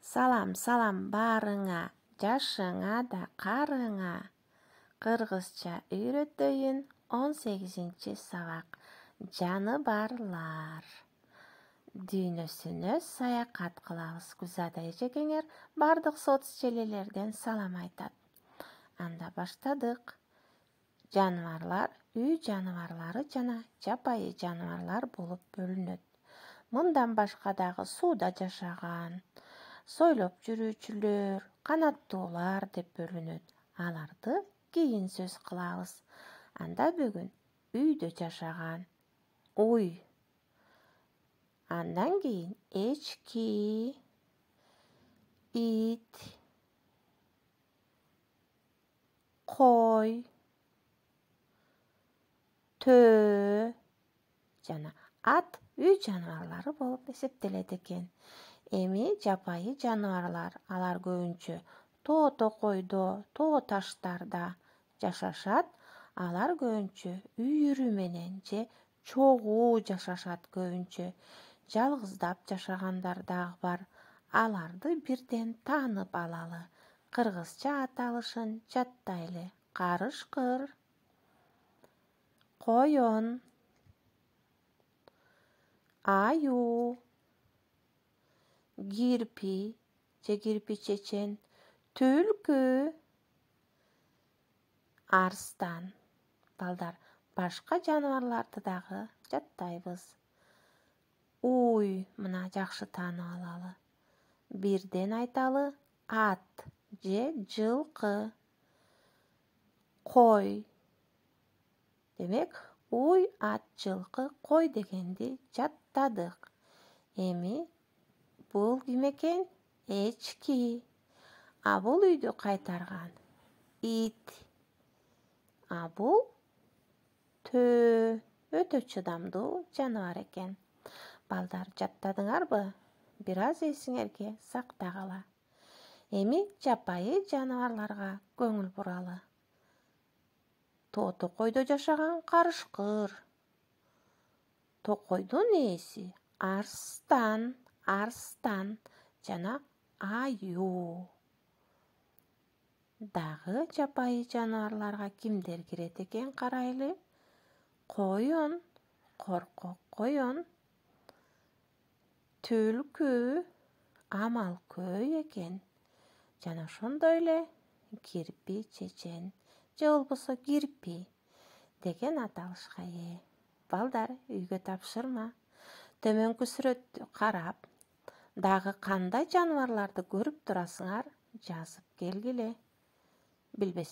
Салам, салам барыңа, жашыңа да карыңа. Кыргызча үйрөтөйүн 18-сабак. Жаныбарлар. Дүйнөсүнө саякат кылабыз. Гүлзада эжекеңер бардык соц желелерден салам айтат. Анда баштадык. Жаныбарлар үй жаныбарлары жана жапайы жаныбарлар болуп бөлүнөт. Мындан башка дагы сууда жашаган, сойлоп жүрүүчүлөр, канаттуулар деп бөлүнөт. Аларды кийин сөз кылабыз. Анда бүгүн үйдө жашаган уй, андан кийин эчки, ит, кой, төө жана ат үй жаныбарлары болуп эсептелет экен. Эми жапайы жаныбарлар, алар көбүнчө тоо токойдо, тоо таштарда жашашат. Алар көбүнчө үйүрү менен же чогуу жашашат көбүнчө. Жалгыздап жашагандар дагы бар. Аларды бирден таанып алалы. Кыргызча аталышын жаттайлы. Карышкыр, коён, аю, кирпи же кирпи чечен, түлкү, арстан. Балдар, башка жаныбарларды дагы жаттайбыз. Уй, мына жакшы таанып алалы. Бирден айталы: ат же жылкы, кой. Демек, уй, ат, жылкы, кой дегенди жаттадык. Эми бул ким экен? Эчки. А бул үйдү кайтарган ит. А бул төө. Өтө чыдамдуу жаныбар экен. Балдар, жаттадыңарбы? Бир аз эсиңерге сактагыла. Эми жапайы жаныбарларга көңүл буралы. Тоо токойдо жашаган карышкыр. Токойдун ээси арстан, арстан жана аю. Дагы жапайы жаныбарларга кимдер кирет экен карайлы? Коён, коркок коён, түлкү, амал көй экен. Жана ошондой эле кирпи чечен же болбосо кирпи деген аталышка ээ. Балдар, үйгө тапшырма. Төмөнкү сүрөттү карап, дагы кандай жаныбарларды көрүп турасыңар, жазып келгиле. Билбесең